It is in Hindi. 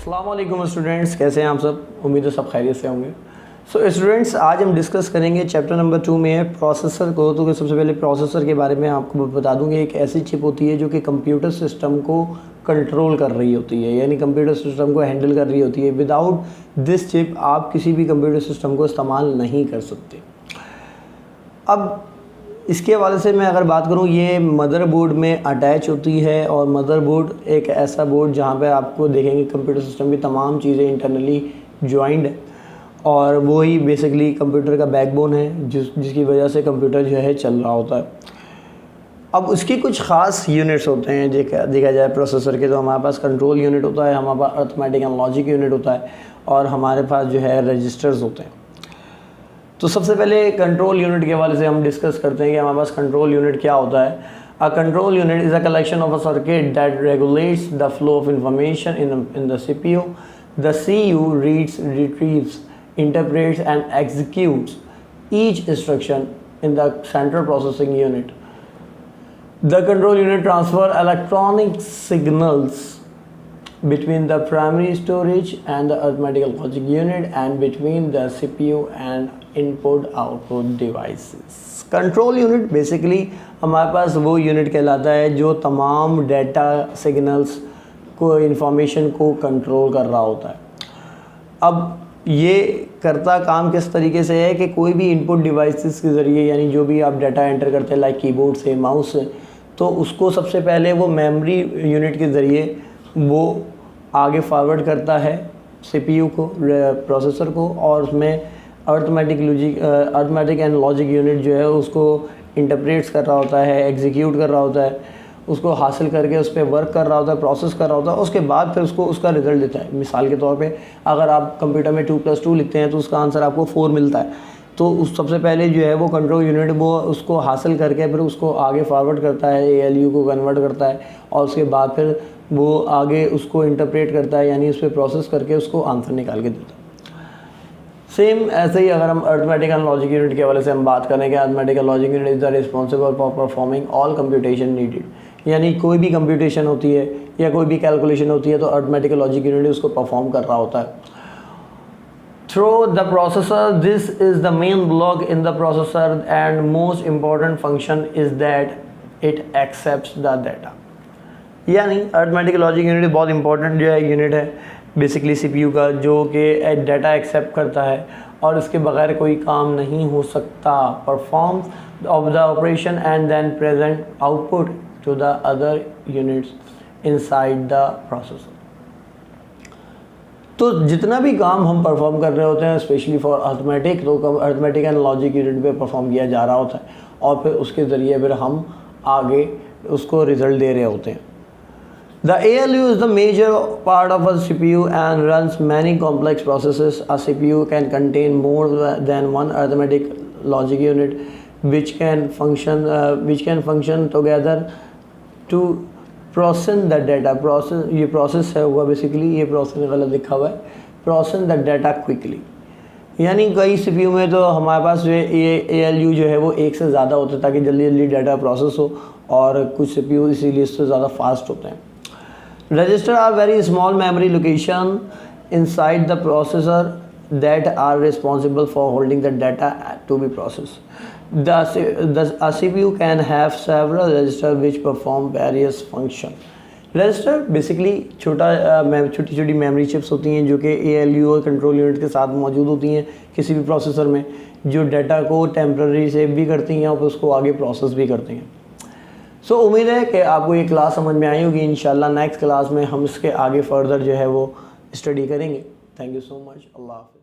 अस्सलाम वालेकुम स्टूडेंट्स, कैसे हैं आप सब। उम्मीद है सब खैरियत से होंगे। सो स्टूडेंट्स, आज हम डिस्कस करेंगे चैप्टर नंबर 2 में है प्रोसेसर को। तो सबसे पहले प्रोसेसर के बारे में आपको बता दूंगी। एक ऐसी चिप होती है जो कि कंप्यूटर सिस्टम को कंट्रोल कर रही होती है, यानी कंप्यूटर सिस्टम को हैंडल कर रही होती है। विदाउट दिस चिप आप किसी भी कंप्यूटर सिस्टम को इस्तेमाल नहीं कर सकते। अब इसके हवाले से मैं अगर बात करूं, ये मदरबोर्ड में अटैच होती है और मदरबोर्ड एक ऐसा बोर्ड जहां पे आपको देखेंगे कंप्यूटर सिस्टम की तमाम चीज़ें इंटरनली ज्वाइंड है और वो ही बेसिकली कंप्यूटर का बैकबोन है जिसकी वजह से कंप्यूटर जो है चल रहा होता है। अब उसकी कुछ ख़ास यूनिट्स होते हैं। देखा जाए प्रोसेसर के, तो हमारे पास कंट्रोल यूनिट होता है, हमारे पास अरिथमेटिक एंड लॉजिक यूनिट होता है और हमारे पास जो है रजिस्टर्स होते हैं। तो सबसे पहले कंट्रोल यूनिट के हवाले से हम डिस्कस करते हैं कि हमारे पास कंट्रोल यूनिट क्या होता है। A control unit is a collection of a circuit that regulates the flow of information in the CPU. The CU reads, retrieves, interprets and executes each instruction in the central processing unit. The control unit transfers electronic signals between the primary storage and the arithmetic logic unit and between the CPU and input output devices. Control unit basically हमारे पास वो यूनिट कहलाता है जो तमाम डेटा सिग्नल्स को इंफॉर्मेशन को कंट्रोल कर रहा होता है। अब ये करता काम किस तरीके से है कि कोई भी इनपुट डिवाइसेस के ज़रिए, यानी जो भी आप डाटा एंटर करते हैं लाइक कीबोर्ड से, माउस से, तो उसको सबसे पहले वो मेमोरी यूनिट के ज़रिए वो आगे फॉरवर्ड करता है CPU को, प्रोसेसर को, और उसमें अरिथमेटिक एंड लॉजिक यूनिट जो है उसको इंटरप्रेट्स कर रहा होता है, एग्जीक्यूट कर रहा होता है, उसको हासिल करके उस पर वर्क कर रहा होता है, प्रोसेस कर रहा होता है। उसके बाद फिर उसको उसका रिज़ल्ट देता है। मिसाल के तौर पे अगर आप कंप्यूटर में 2+2 लिखते हैं तो उसका आंसर आपको 4 मिलता है। तो उस सबसे पहले जो है वो कंट्रोल यूनिट वो उसको हासिल करके फिर उसको आगे फॉरवर्ड करता है, ALU को कन्वर्ट करता है और उसके बाद फिर वो आगे उसको इंटरप्रेट करता है, यानी उस पर प्रोसेस करके उसको आंसर निकाल के देता है। सेम ऐसे ही अगर हम अरिथमेटिक एंड लॉजिक यूनिट के हवाले से हम बात करें कि arithmetic and logic unit is the responsible for performing all computation needed, यानी कोई भी कंप्यूटेशन होती है या कोई भी कैलकुलेशन होती है तो अरिथमेटिक एंड लॉजिक यूनिट उसको परफॉर्म कर रहा होता है। Through the processor, this is the main block in the processor and most important function is that it accepts the data. यानी अरिथमेटिक लॉजिक यूनिट बहुत इंपॉर्टेंट जो है यूनिट है बेसिकली CPU का, जो कि डाटा एक्सेप्ट करता है और इसके बगैर कोई काम नहीं हो सकता। Perform of the operation and then present output to the other units inside the processor. तो जितना भी काम हम परफॉर्म कर रहे होते हैं स्पेशली फॉर अरिथमेटिक, तो अरिथमेटिक एंड लॉजिक यूनिट पे परफॉर्म किया जा रहा होता है और फिर उसके ज़रिए फिर हम आगे उसको रिज़ल्ट दे रहे होते हैं। The ALU is the major part of a CPU and runs many complex processes. A CPU can contain more than one arithmetic logic unit, which can function together to process the data. ये process है हुआ basically, ये process गलत लिखा हुआ है, process the data quickly। यानी कई CPU में तो हमारे पास ये ALU जो है वो एक से ज़्यादा होता है ताकि जल्दी जल्दी डाटा प्रोसेस हो, और कुछ CPU इसीलिए इससे ज़्यादा फास्ट होते हैं। Registers are very small memory location inside the processor that are responsible for holding the data to be processed. A CPU can have several registers which perform various functions. Register basically छोटी छोटी मेमोरी चिप्स होती हैं जो कि ALU और कंट्रोल यूनिट के साथ मौजूद होती हैं किसी भी प्रोसेसर में, जो डाटा को टेम्पररी सेव भी करती हैं और उसको आगे प्रोसेस भी करती हैं। सो उम्मीद है कि आपको ये क्लास समझ में आई होगी। इंशाल्लाह नेक्स्ट क्लास में हम इसके आगे फर्दर जो है वो स्टडी करेंगे। Thank you so much. अल्लाह हाफ़िज़।